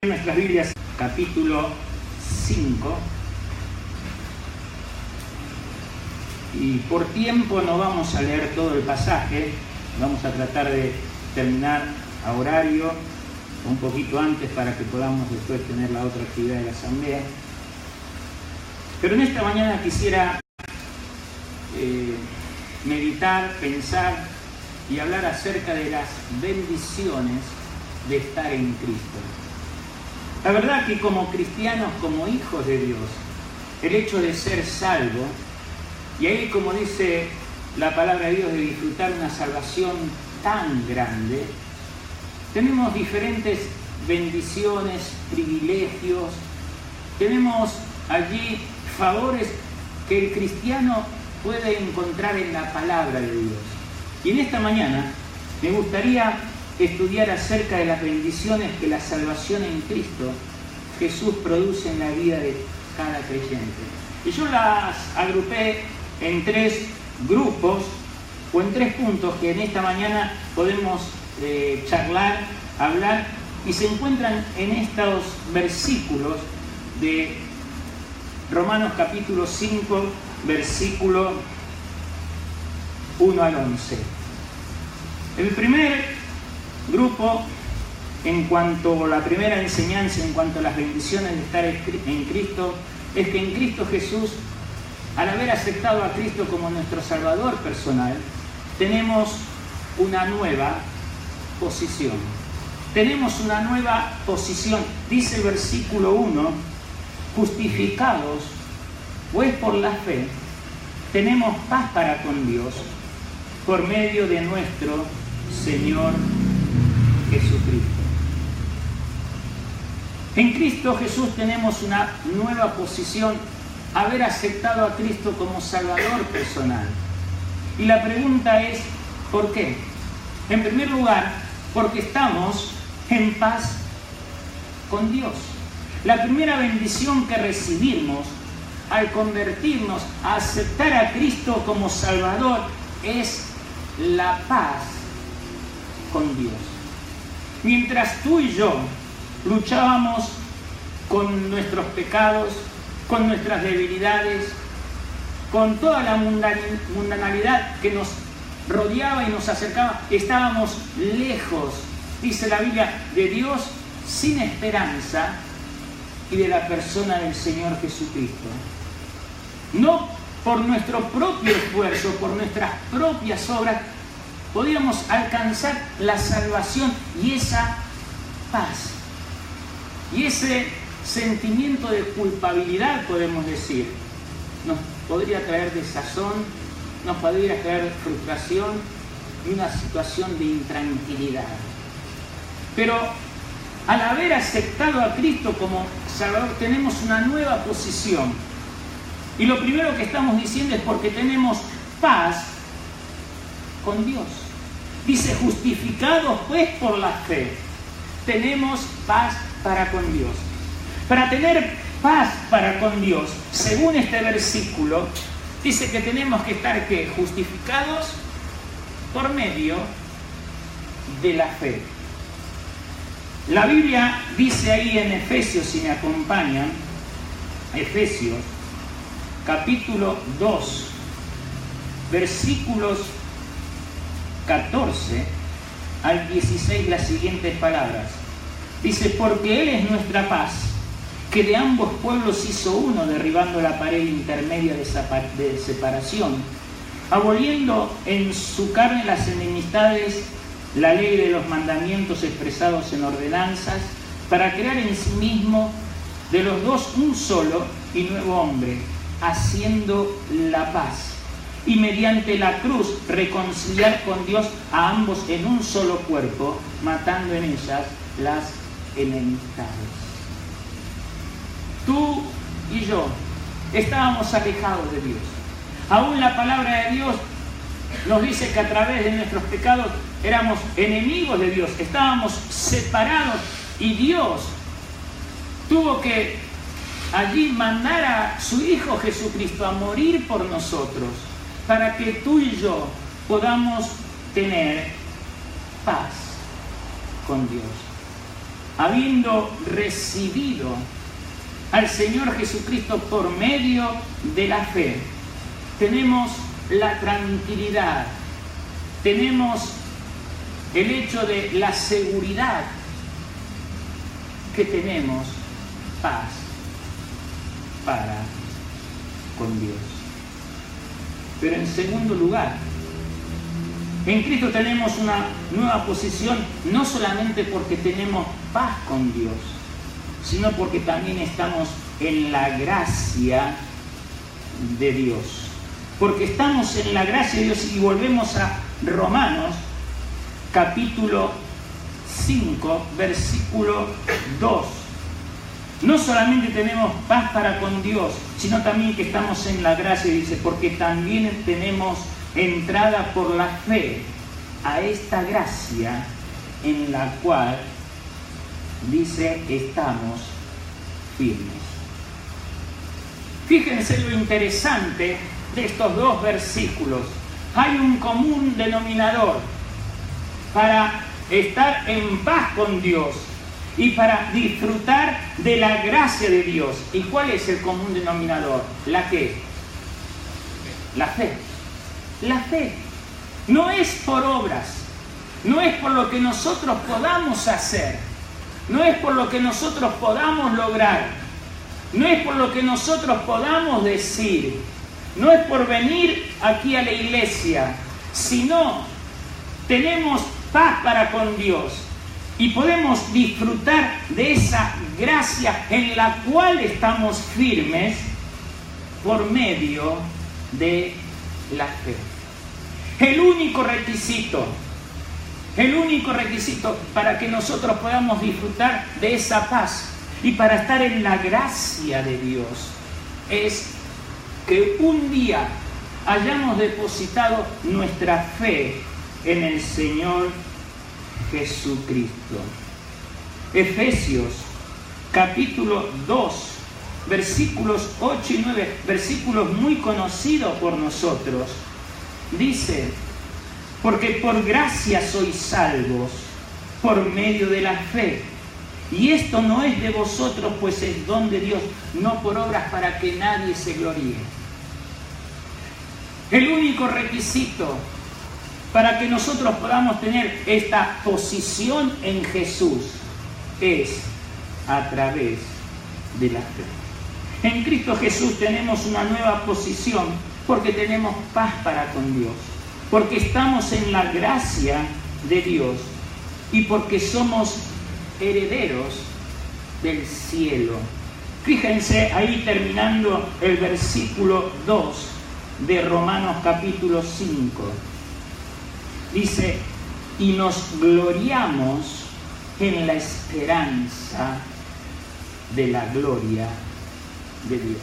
Nuestras Biblias, capítulo 5, y por tiempo no vamos a leer todo el pasaje, vamos a tratar de terminar a horario, un poquito antes para que podamos después tener la otra actividad de la asamblea. Pero en esta mañana quisiera meditar, pensar y hablar acerca de las bendiciones de estar en Cristo. La verdad que como cristianos, como hijos de Dios, el hecho de ser salvo, y ahí como dice la palabra de Dios, de disfrutar una salvación tan grande, tenemos diferentes bendiciones, privilegios, tenemos allí favores que el cristiano puede encontrar en la palabra de Dios. Y en esta mañana me gustaría estudiar acerca de las bendiciones que la salvación en Cristo Jesús produce en la vida de cada creyente. Y yo las agrupé en tres grupos o en tres puntos que en esta mañana podemos charlar, hablar, y se encuentran en estos versículos de Romanos capítulo 5, versículo 1 al 11. El primer grupo, en cuanto a la primera enseñanza, en cuanto a las bendiciones de estar en Cristo, es que en Cristo Jesús, al haber aceptado a Cristo como nuestro Salvador personal, tenemos una nueva posición. Tenemos una nueva posición. Dice el versículo 1, justificados, pues por la fe, tenemos paz para con Dios, por medio de nuestro Señor Jesucristo. En Cristo Jesús tenemos una nueva posición, haber aceptado a Cristo como Salvador personal. Y la pregunta es, ¿por qué? En primer lugar, porque estamos en paz con Dios. La primera bendición que recibimos al convertirnos, a aceptar a Cristo como Salvador, es la paz con Dios. Mientras tú y yo luchábamos con nuestros pecados, con nuestras debilidades, con toda la mundanalidad que nos rodeaba y nos acercaba, estábamos lejos, dice la Biblia, de Dios, sin esperanza y de la persona del Señor Jesucristo. No por nuestro propio esfuerzo, por nuestras propias obras, podíamos alcanzar la salvación y esa paz. Y ese sentimiento de culpabilidad, podemos decir, nos podría traer desazón, nos podría traer frustración y una situación de intranquilidad. Pero al haber aceptado a Cristo como Salvador, tenemos una nueva posición. Y lo primero que estamos diciendo es porque tenemos paz con Dios. Dice, justificados pues por la fe, tenemos paz para con Dios. Para tener paz para con Dios, según este versículo, dice que tenemos que estar ¿qué? Justificados por medio de la fe. La Biblia dice ahí en Efesios, si me acompañan, Efesios capítulo 2, versículos 14 al 16, las siguientes palabras. Dice, porque Él es nuestra paz, que de ambos pueblos hizo uno, derribando la pared intermedia de separación, aboliendo en su carne las enemistades, la ley de los mandamientos expresados en ordenanzas, para crear en sí mismo de los dos un solo y nuevo hombre, haciendo la paz, y mediante la cruz reconciliar con Dios a ambos en un solo cuerpo, matando en ellas las enemistades. Tú y yo estábamos alejados de Dios. Aún la palabra de Dios nos dice que a través de nuestros pecados éramos enemigos de Dios, estábamos separados, y Dios tuvo que allí mandar a su Hijo Jesucristo a morir por nosotros, para que tú y yo podamos tener paz con Dios. habiendo recibido al Señor Jesucristo por medio de la fe, tenemos la tranquilidad, tenemos el hecho de la seguridad que tenemos paz para con Dios. Pero en segundo lugar, en Cristo tenemos una nueva posición, no solamente porque tenemos paz con Dios, sino porque también estamos en la gracia de Dios. Porque estamos en la gracia de Dios, y volvemos a Romanos, capítulo 5, versículo 2. No solamente tenemos paz para con Dios, sino también que estamos en la gracia, dice, porque también tenemos entrada por la fe a esta gracia en la cual, dice, estamos firmes. Fíjense lo interesante de estos dos versículos. Hay un común denominador para estar en paz con Dios y para disfrutar de la gracia de Dios. ¿Y cuál es el común denominador? ¿La qué? La fe. La fe. No es por obras, no es por lo que nosotros podamos hacer, no es por lo que nosotros podamos lograr, no es por lo que nosotros podamos decir, no es por venir aquí a la iglesia, sino tenemos paz para con Dios y podemos disfrutar de esa gracia en la cual estamos firmes por medio de la fe. El único requisito para que nosotros podamos disfrutar de esa paz y para estar en la gracia de Dios es que un día hayamos depositado nuestra fe en el Señor Jesucristo. Efesios capítulo 2, versículos 8 y 9, versículos muy conocidos por nosotros, dice: porque por gracia sois salvos por medio de la fe, y esto no es de vosotros, pues es don de Dios, no por obras, para que nadie se gloríe. El único requisito para que nosotros podamos tener esta posición en Jesús es a través de la fe. En Cristo Jesús tenemos una nueva posición porque tenemos paz para con Dios, porque estamos en la gracia de Dios y porque somos herederos del cielo. Fíjense ahí terminando el versículo 2 de Romanos capítulo 5. Dice: y nos gloriamos en la esperanza de la gloria de Dios.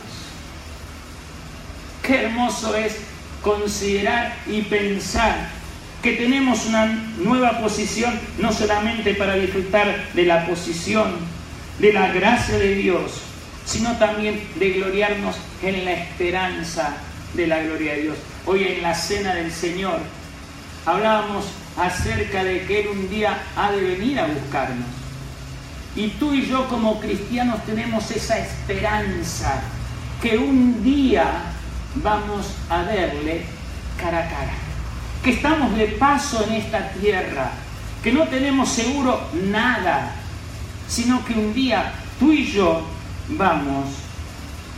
Qué hermoso es considerar y pensar que tenemos una nueva posición, no solamente para disfrutar de la posición, de la gracia de Dios, sino también de gloriarnos en la esperanza de la gloria de Dios. Hoy en la cena del Señor hablábamos acerca de que Él un día ha de venir a buscarnos. Y tú y yo como cristianos tenemos esa esperanza que un día vamos a verle cara a cara. Que estamos de paso en esta tierra, que no tenemos seguro nada, sino que un día tú y yo vamos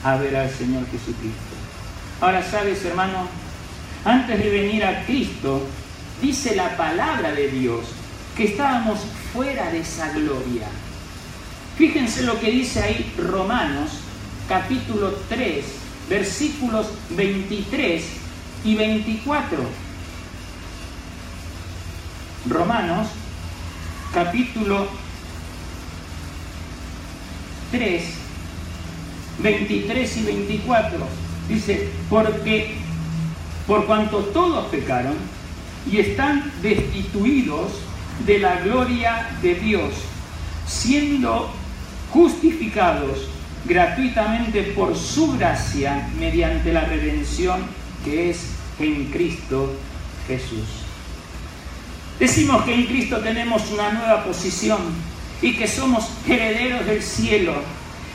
a ver al Señor Jesucristo. Ahora, ¿sabes, hermano? Antes de venir a Cristo, dice la palabra de Dios que estábamos fuera de esa gloria. Fíjense lo que dice ahí Romanos, capítulo 3, versículos 23 y 24. Romanos, capítulo 3, 23 y 24. Dice: porque por cuanto todos pecaron y están destituidos de la gloria de Dios, siendo justificados gratuitamente por su gracia mediante la redención que es en Cristo Jesús. Decimos que en Cristo tenemos una nueva posición y que somos herederos del cielo.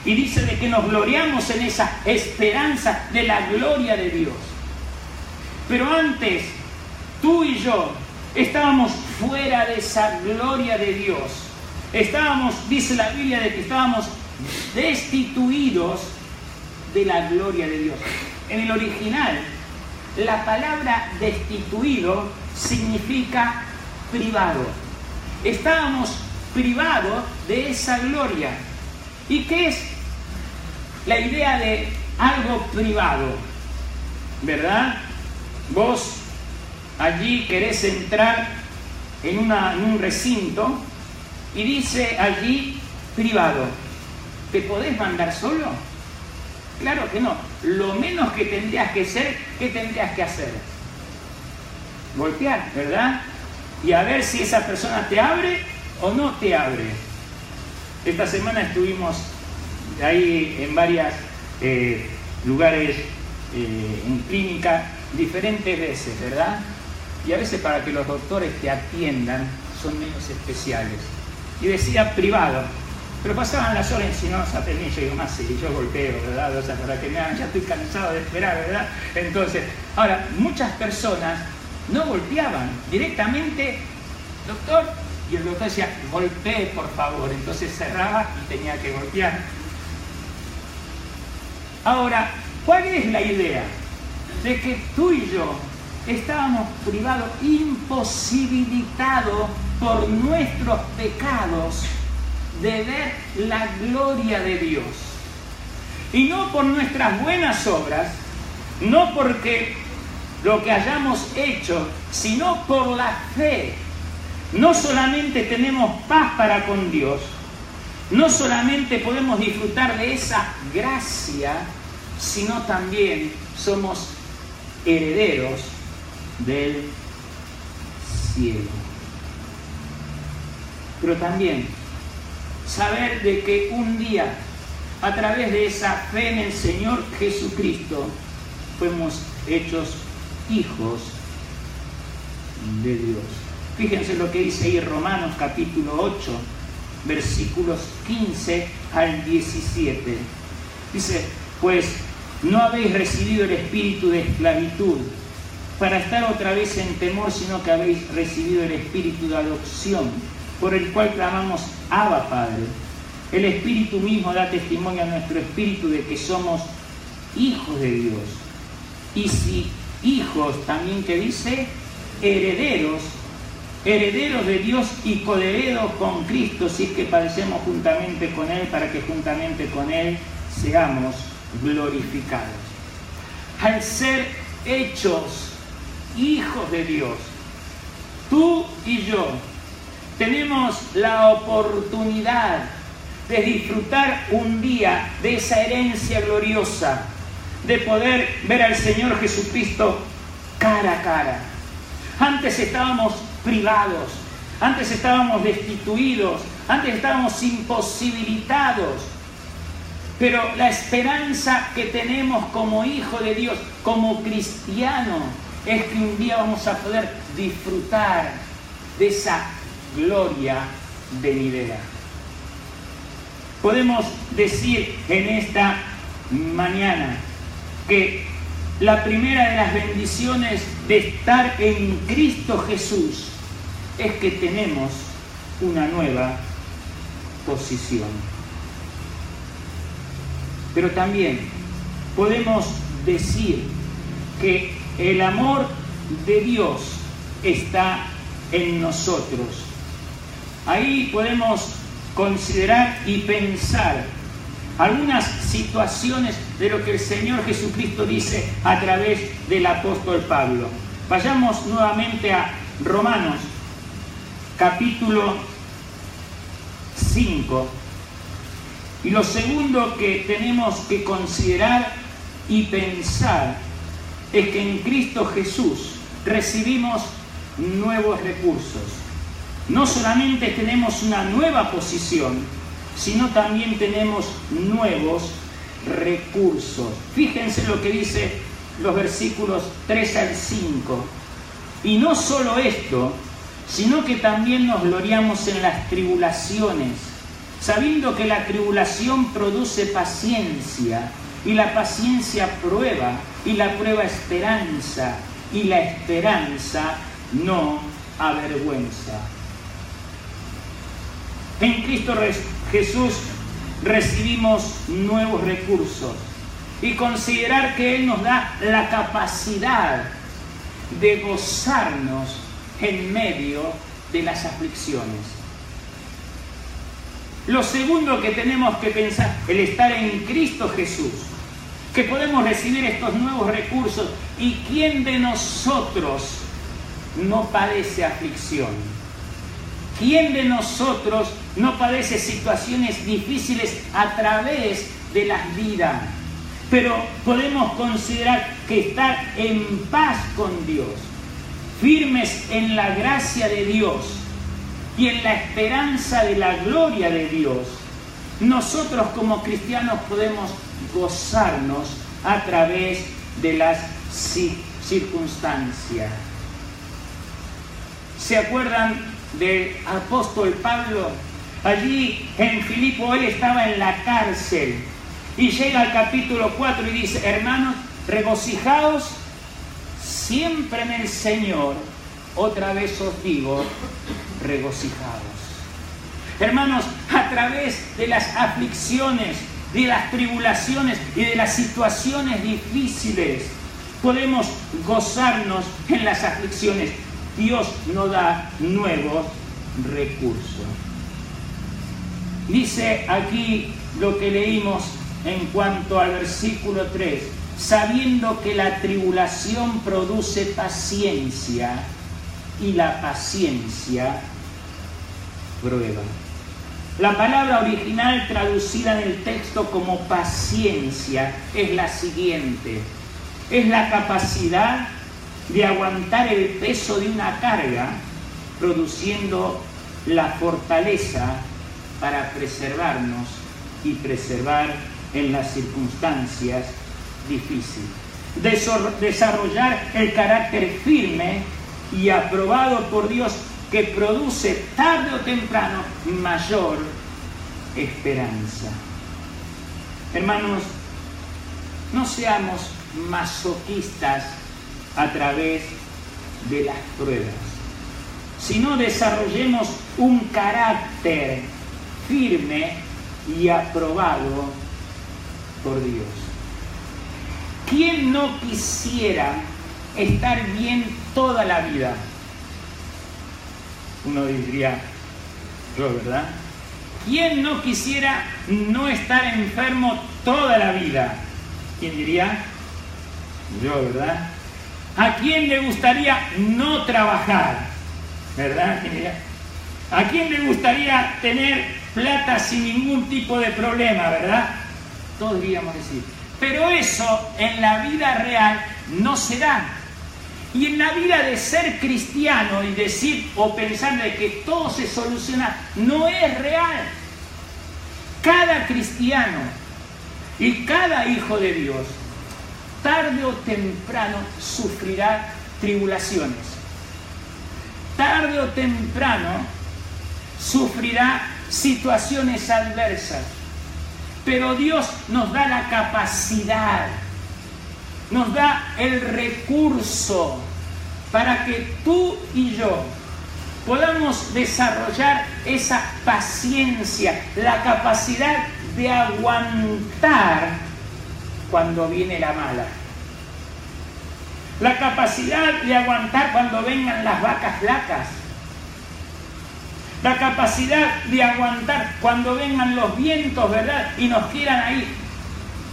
Y dice de que nos gloriamos en esa esperanza de la gloria de Dios. Pero antes, tú y yo estábamos fuera de esa gloria de Dios. Estábamos, dice la Biblia, de que estábamos destituidos de la gloria de Dios. En el original, la palabra destituido significa privado. Estábamos privados de esa gloria. ¿Y qué es la idea de algo privado? ¿Verdad? Vos allí querés entrar en un recinto y dice allí privado. ¿Te podés mandar solo? Claro que no. Lo menos que tendrías que hacer, ¿qué tendrías que hacer? Golpear, ¿verdad? Y a ver si esa persona te abre o no te abre. Esta semana estuvimos ahí en varios lugares, en clínica, diferentes veces, ¿verdad? Y a veces para que los doctores te atiendan son medios especiales. Y decía privado, pero pasaban las horas y si no se atendía, yo digo, más sí, yo golpeo, ¿verdad? O sea, para que me hagan, ya estoy cansado de esperar, ¿verdad? Entonces, ahora, muchas personas no golpeaban, directamente, doctor, y el doctor decía, golpee por favor, entonces cerraba y tenía que golpear. Ahora, ¿cuál es la idea? De que tú y yo estábamos privados, imposibilitados por nuestros pecados de ver la gloria de Dios. Y no por nuestras buenas obras, no porque lo que hayamos hecho, sino por la fe. No solamente tenemos paz para con Dios, no solamente podemos disfrutar de esa gracia, sino también somos herederos del cielo. Pero también saber de que un día, a través de esa fe en el Señor Jesucristo, fuimos hechos hijos de Dios. Fíjense lo que dice ahí Romanos capítulo 8, versículos 15 al 17. Dice, pues no habéis recibido el espíritu de esclavitud para estar otra vez en temor, sino que habéis recibido el espíritu de adopción, por el cual clamamos, Abba, Padre. El Espíritu mismo da testimonio a nuestro espíritu de que somos hijos de Dios. Y si hijos, también que dice, herederos de Dios y coherederos con Cristo, si es que padecemos juntamente con Él, para que juntamente con Él seamos glorificados. Al ser hechos hijos de Dios, tú y yo tenemos la oportunidad de disfrutar un día de esa herencia gloriosa, de poder ver al Señor Jesucristo cara a cara. Antes estábamos privados, antes estábamos destituidos, antes estábamos imposibilitados, pero la esperanza que tenemos como hijo de Dios, como cristiano, es que un día vamos a poder disfrutar de esa gloria venidera. Podemos decir en esta mañana que la primera de las bendiciones de estar en Cristo Jesús es que tenemos una nueva posición. Pero también podemos decir que el amor de Dios está en nosotros. Ahí podemos considerar y pensar algunas situaciones de lo que el Señor Jesucristo dice a través del apóstol Pablo. Vayamos nuevamente a Romanos, capítulo 5. Y lo segundo que tenemos que considerar y pensar es que en Cristo Jesús recibimos nuevos recursos. No solamente tenemos una nueva posición, sino también tenemos nuevos recursos. Fíjense lo que dice los versículos 3 al 5. Y no solo esto, sino que también nos gloriamos en las tribulaciones, sabiendo que la tribulación produce paciencia, y la paciencia prueba, y la prueba esperanza, y la esperanza no avergüenza. En Cristo Jesús recibimos nuevos recursos, y considerar que Él nos da la capacidad de gozarnos en medio de las aflicciones. Lo segundo que tenemos que pensar, el estar en Cristo Jesús, que podemos recibir estos nuevos recursos. ¿Y quién de nosotros no padece aflicción? ¿Quién de nosotros no padece situaciones difíciles a través de la vida? Pero podemos considerar que estar en paz con Dios, firmes en la gracia de Dios y en la esperanza de la gloria de Dios, nosotros como cristianos podemos gozarnos a través de las circunstancias. ¿Se acuerdan del apóstol Pablo? Allí en Filipo él estaba en la cárcel y llega al capítulo 4 y dice: hermanos, regocijaos siempre en el Señor. Otra vez os digo, regocijaos. Hermanos, a través de las aflicciones, de las tribulaciones y de las situaciones difíciles, podemos gozarnos en las aflicciones. Dios nos da nuevos recursos. Dice aquí lo que leímos en cuanto al versículo 3, sabiendo que la tribulación produce paciencia, y la paciencia prueba. La palabra original traducida en el texto como paciencia es la siguiente: es la capacidad de aguantar el peso de una carga, produciendo la fortaleza para preservarnos y preservar en las circunstancias difíciles. Desarrollar el carácter firme y aprobado por Dios, que produce tarde o temprano mayor esperanza. Hermanos, no seamos masoquistas a través de las pruebas, sino desarrollemos un carácter firme y aprobado por Dios. ¿Quién no quisiera estar bien toda la vida? Uno diría, yo, ¿verdad? ¿Quién no quisiera no estar enfermo toda la vida? ¿Quién diría? Yo, ¿verdad? ¿A quién le gustaría no trabajar? ¿Verdad? ¿Quién diría? ¿A quién le gustaría tener plata sin ningún tipo de problema? ¿Verdad? Todos diríamos decir. Pero eso en la vida real no se da. Y en la vida de ser cristiano y decir o pensar de que todo se soluciona, no es real. Cada cristiano y cada hijo de Dios, tarde o temprano sufrirá tribulaciones. Tarde o temprano sufrirá situaciones adversas. Pero Dios nos da la capacidad, nos da el recurso para que tú y yo podamos desarrollar esa paciencia, la capacidad de aguantar cuando viene la mala, la capacidad de aguantar cuando vengan las vacas flacas, la capacidad de aguantar cuando vengan los vientos, ¿verdad? Y nos quieran ahí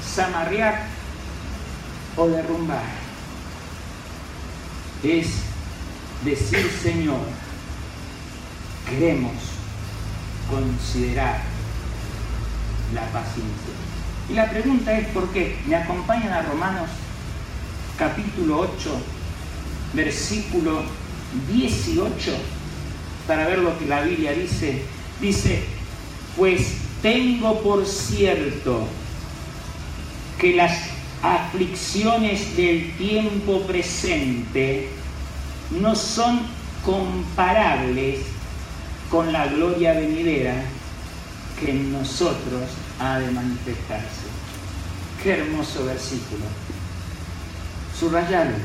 zamarrear o derrumbar. Es decir, Señor, queremos considerar la paciencia. Y la pregunta es ¿por qué? ¿Me acompañan a Romanos capítulo 8, versículo 18? Para ver lo que la Biblia dice. Dice, pues tengo por cierto que las aflicciones del tiempo presente no son comparables con la gloria venidera que en nosotros ha de manifestarse. Qué hermoso versículo. Subrayalo.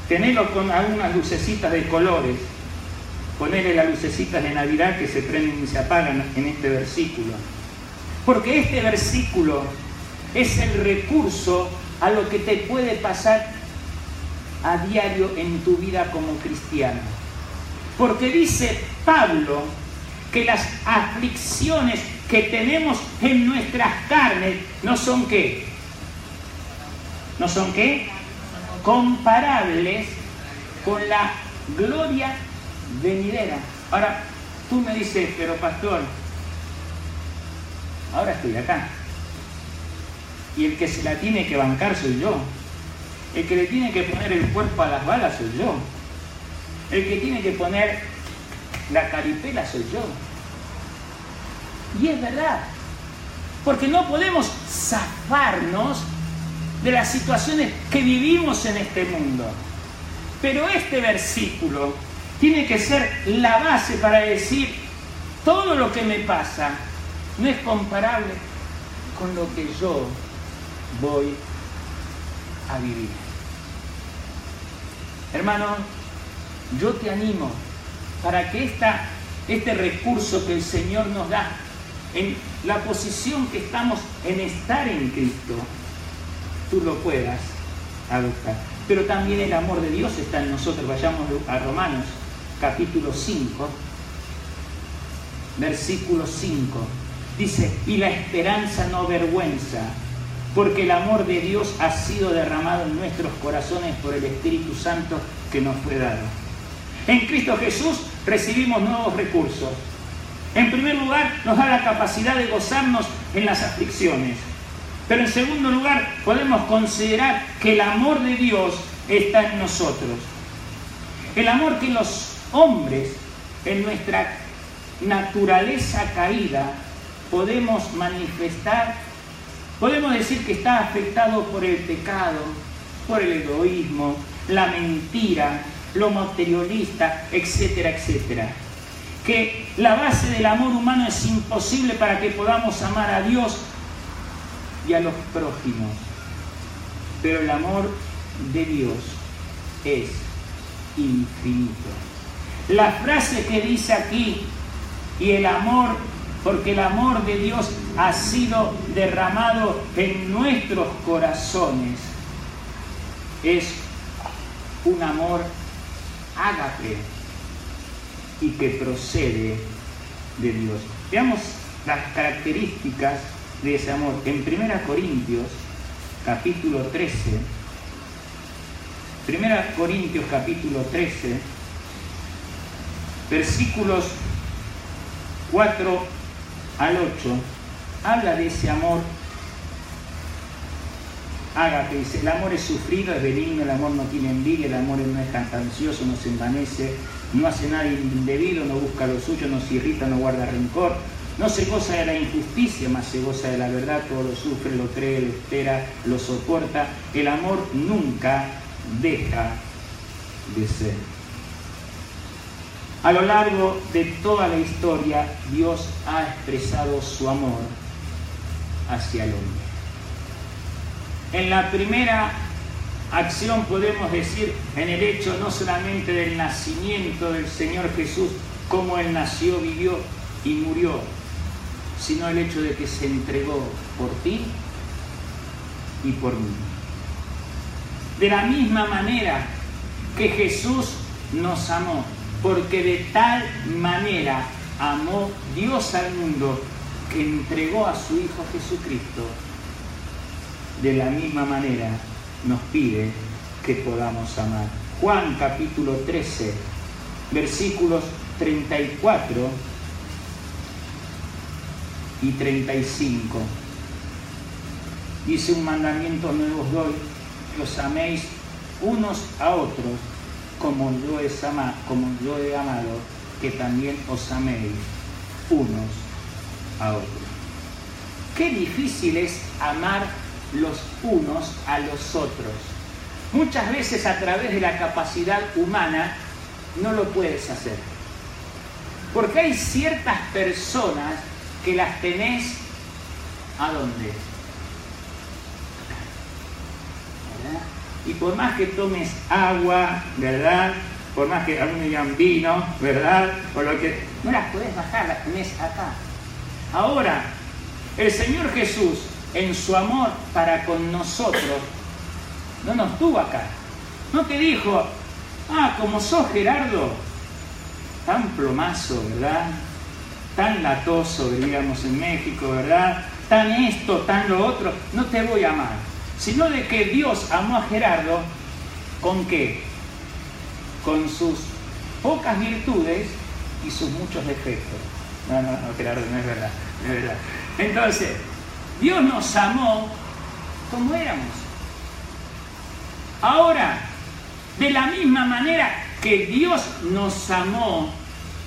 Tenelo con algunas lucecitas de colores. Ponele las lucecitas de Navidad que se prenden y se apagan en este versículo. Porque este versículo es el recurso a lo que te puede pasar a diario en tu vida como cristiano. Porque dice Pablo que las aflicciones que tenemos en nuestras carnes no son ¿qué? ¿No son qué? Comparables con la gloria venidera. Ahora, tú me dices, pero pastor, ahora estoy acá. Y el que se la tiene que bancar soy yo. El que le tiene que poner el cuerpo a las balas soy yo. El que tiene que poner la caripela soy yo. Y es verdad. Porque no podemos zafarnos de las situaciones que vivimos en este mundo. Pero este versículo tiene que ser la base para decir, todo lo que me pasa no es comparable con lo que yo voy a vivir. Hermano, yo te animo para que este recurso que el Señor nos da, en la posición que estamos en estar en Cristo, tú lo puedas adoptar. Pero también el amor de Dios está en nosotros. Vayamos a Romanos, capítulo 5, versículo 5. Dice, y la esperanza no avergüenza, porque el amor de Dios ha sido derramado en nuestros corazones por el Espíritu Santo que nos fue dado. En Cristo Jesús recibimos nuevos recursos. En primer lugar, nos da la capacidad de gozarnos en las aflicciones. Pero en segundo lugar, podemos considerar que el amor de Dios está en nosotros. El amor que los hombres, en nuestra naturaleza caída, podemos manifestar, podemos decir que está afectado por el pecado, por el egoísmo, la mentira, lo materialista, etcétera, etcétera. Que la base del amor humano es imposible para que podamos amar a Dios y a los prójimos. Pero el amor de Dios es infinito. La frase que dice aquí, y el amor, porque el amor de Dios ha sido derramado en nuestros corazones, es un amor ágape y que procede de Dios. Veamos las características de ese amor. En 1 Corintios, capítulo 13, 1 Corintios, capítulo 13, versículos 4 al 8, habla de ese amor ágape. Dice, el amor es sufrido, es benigno, el amor no tiene envidia, el amor no es jactancioso, no se envanece, no hace nada indebido, no busca lo suyo, no se irrita, no guarda rencor, no se goza de la injusticia, mas se goza de la verdad, todo lo sufre, lo cree, lo espera, lo soporta. El amor nunca deja de ser. A lo largo de toda la historia, Dios ha expresado su amor hacia el hombre. En la primera acción podemos decir, en el hecho no solamente del nacimiento del Señor Jesús, cómo Él nació, vivió y murió, sino el hecho de que se entregó por ti y por mí. De la misma manera que Jesús nos amó, porque de tal manera amó Dios al mundo que entregó a su Hijo Jesucristo, de la misma manera nos pide que podamos amar. Juan capítulo 13, versículos 34 y 35. Dice, un mandamiento nuevo os doy, que os améis unos a otros, como yo he amado, que también os améis unos a otros. Qué difícil es amar los unos a los otros. Muchas veces a través de la capacidad humana no lo puedes hacer. Porque hay ciertas personas que las tenés, ¿a dónde? ¿Verdad? Y por más que tomes agua, ¿verdad? Por más que algunos digan vino, ¿verdad? Por lo que no las podés bajar, las tenés acá. Ahora, el Señor Jesús, en su amor para con nosotros, no nos tuvo acá. No te dijo, como sos Gerardo, tan plomazo, ¿verdad? Tan latoso, diríamos en México, ¿verdad? Tan esto, tan lo otro, no te voy a amar. Sino de que Dios amó a Gerardo, ¿con qué? Con sus pocas virtudes y sus muchos defectos. No, Gerardo, no es verdad, no es verdad. Entonces, Dios nos amó como éramos. Ahora, de la misma manera que Dios nos amó,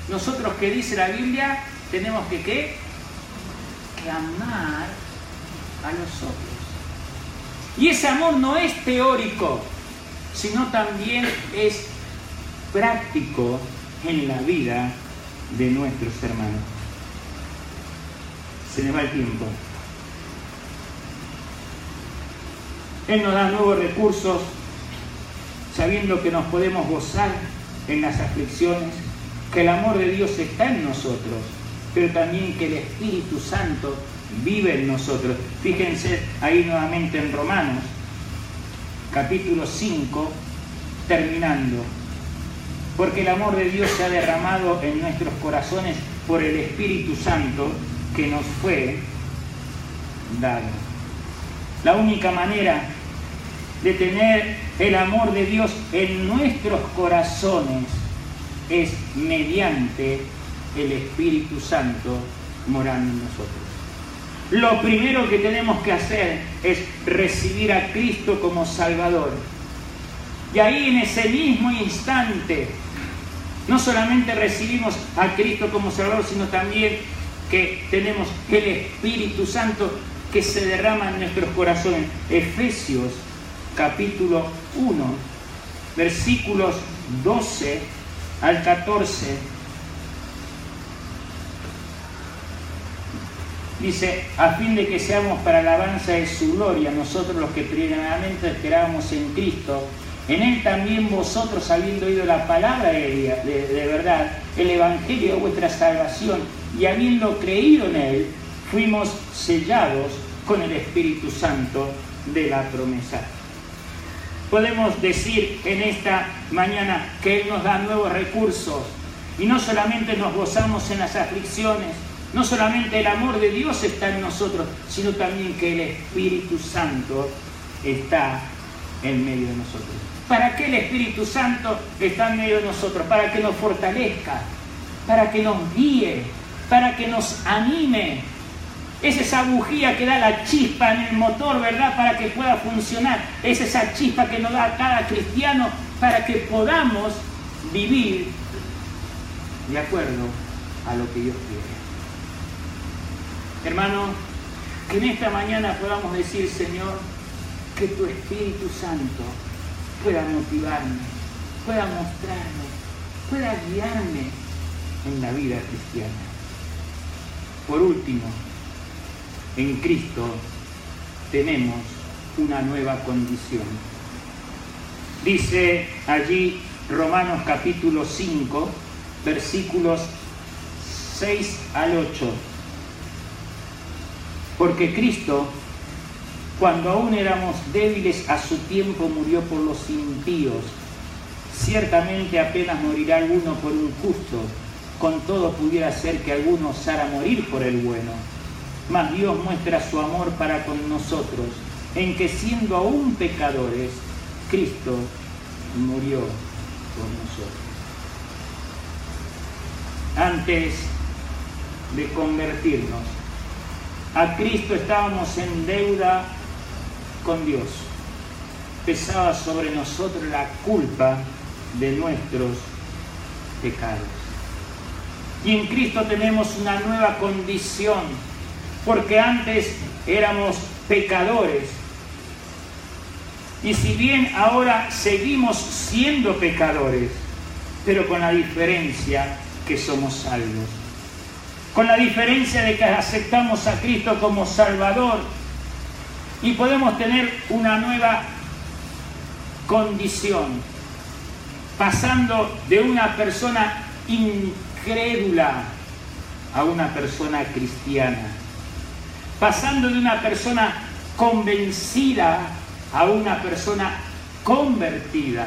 nosotros, que dice la Biblia, tenemos que ¿qué? Que amar a los otros. Y ese amor no es teórico, sino también es práctico en la vida de nuestros hermanos. Se me va el tiempo. Él nos da nuevos recursos, sabiendo que nos podemos gozar en las aflicciones, que el amor de Dios está en nosotros, pero también que el Espíritu Santo vive en nosotros. Fíjense ahí nuevamente en Romanos, capítulo 5, terminando. Porque el amor de Dios se ha derramado en nuestros corazones por el Espíritu Santo que nos fue dado. La única manera de tener el amor de Dios en nuestros corazones es mediante el Espíritu Santo morando en nosotros. Lo primero que tenemos que hacer es recibir a Cristo como Salvador. Y ahí, en ese mismo instante, no solamente recibimos a Cristo como Salvador, sino también que tenemos el Espíritu Santo que se derrama en nuestros corazones. Efesios capítulo 1, versículos 12 al 14. Dice, a fin de que seamos para alabanza de su gloria, nosotros los que primeramente esperábamos en Cristo, en Él también vosotros, habiendo oído la palabra de verdad, el Evangelio de vuestra salvación, y habiendo creído en Él, fuimos sellados con el Espíritu Santo de la promesa. Podemos decir en esta mañana que Él nos da nuevos recursos, y no solamente nos gozamos en las aflicciones, no solamente el amor de Dios está en nosotros, sino también que el Espíritu Santo está en medio de nosotros. ¿Para qué el Espíritu Santo está en medio de nosotros? Para que nos fortalezca, para que nos guíe, para que nos anime. Es esa bujía que da la chispa en el motor, ¿verdad? Para que pueda funcionar. Es esa chispa que nos da a cada cristiano para que podamos vivir de acuerdo a lo que Dios quiere. Hermano, que en esta mañana podamos decir, Señor, que tu Espíritu Santo pueda motivarme, pueda mostrarme, pueda guiarme en la vida cristiana. Por último, en Cristo tenemos una nueva condición. Dice allí Romanos capítulo 5, versículos 6 al 8. Porque Cristo, cuando aún éramos débiles, a su tiempo murió por los impíos. Ciertamente apenas morirá alguno por un justo, con todo pudiera ser que alguno osara morir por el bueno. Mas Dios muestra su amor para con nosotros, en que siendo aún pecadores, Cristo murió por nosotros. Antes de convertirnos a Cristo estábamos en deuda con Dios. Pesaba sobre nosotros la culpa de nuestros pecados. Y en Cristo tenemos una nueva condición, porque antes éramos pecadores. Y si bien ahora seguimos siendo pecadores, pero con la diferencia que somos salvos. con la diferencia de que aceptamos a Cristo como Salvador y podemos tener una nueva condición, pasando de una persona incrédula a una persona cristiana, pasando de una persona convencida a una persona convertida,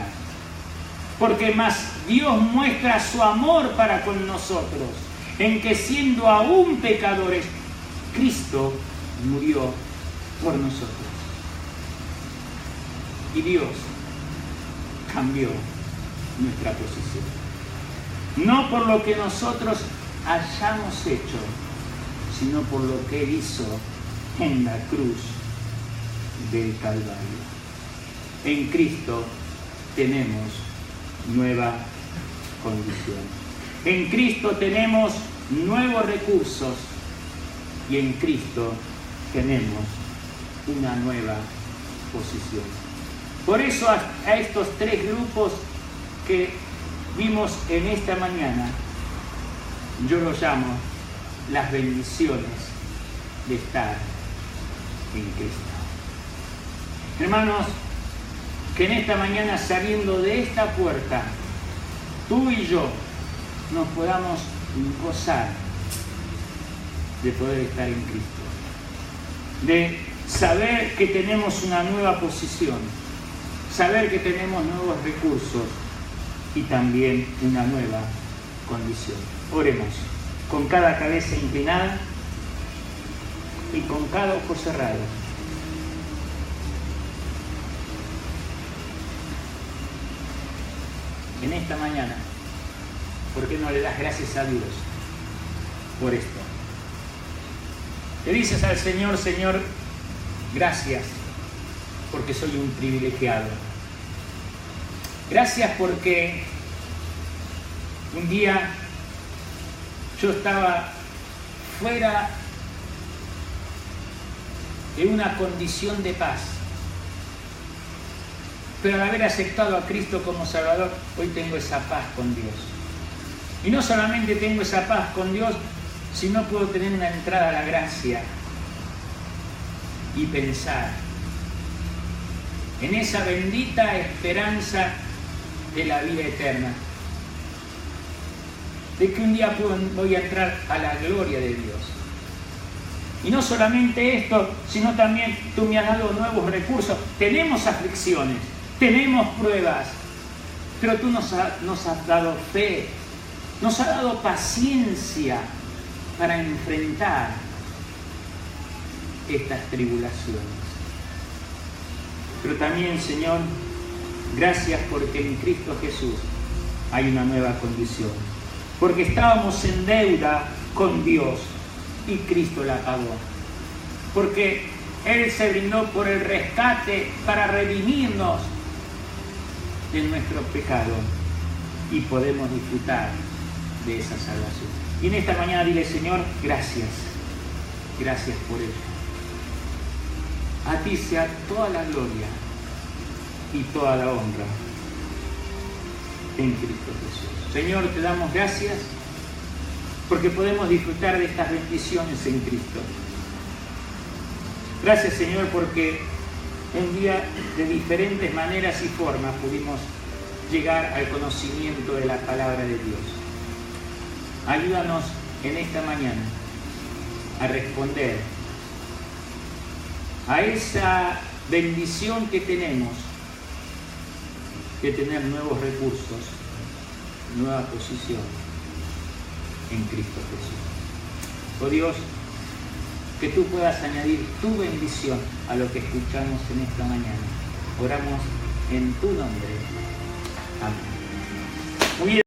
porque más Dios muestra su amor para con nosotros, en que siendo aún pecadores, Cristo murió por nosotros. Y Dios cambió nuestra posición. No por lo que nosotros hayamos hecho, sino por lo que Él hizo en la cruz del Calvario. En Cristo tenemos nueva condición. En Cristo tenemos nuevos recursos y en Cristo tenemos una nueva posición. Por eso a estos tres grupos que vimos en esta mañana, yo los llamo las bendiciones de estar en Cristo. Hermanos, que en esta mañana, saliendo de esta puerta, tú y yo nos podamos gozar de poder estar en Cristo, de saber que tenemos una nueva posición, saber que tenemos nuevos recursos y también una nueva condición. Oremos, con cada cabeza inclinada y con cada ojo cerrado. En esta mañana, ¿por qué no le das gracias a Dios por esto? Le dices al Señor: Señor, gracias porque soy un privilegiado. Gracias porque un día yo estaba fuera de una condición de paz, pero al haber aceptado a Cristo como Salvador, hoy tengo esa paz con Dios. Y no solamente tengo esa paz con Dios, sino puedo tener una entrada a la gracia y pensar en esa bendita esperanza de la vida eterna, de que un día voy a entrar a la gloria de Dios. Y no solamente esto, sino también tú me has dado nuevos recursos. Tenemos aflicciones, tenemos pruebas, pero tú nos has dado fe, nos has dado paciencia para enfrentar estas tribulaciones. Pero también, Señor, gracias porque en Cristo Jesús hay una nueva condición. Porque estábamos en deuda con Dios y Cristo la pagó. Porque Él se brindó por el rescate para redimirnos de nuestro pecado y podemos disfrutar de esa salvación. Y en esta mañana dile: Señor, gracias. Gracias por ello. A ti sea toda la gloria y toda la honra en Cristo Jesús. Señor, te damos gracias porque podemos disfrutar de estas bendiciones en Cristo. Gracias, Señor, porque un día de diferentes maneras y formas pudimos llegar al conocimiento de la palabra de Dios. Ayúdanos en esta mañana a responder a esa bendición que tenemos de tener nuevos recursos, nueva posición en Cristo Jesús. Oh Dios, que tú puedas añadir tu bendición a lo que escuchamos en esta mañana. Oramos en tu nombre. Amén. Muy bien.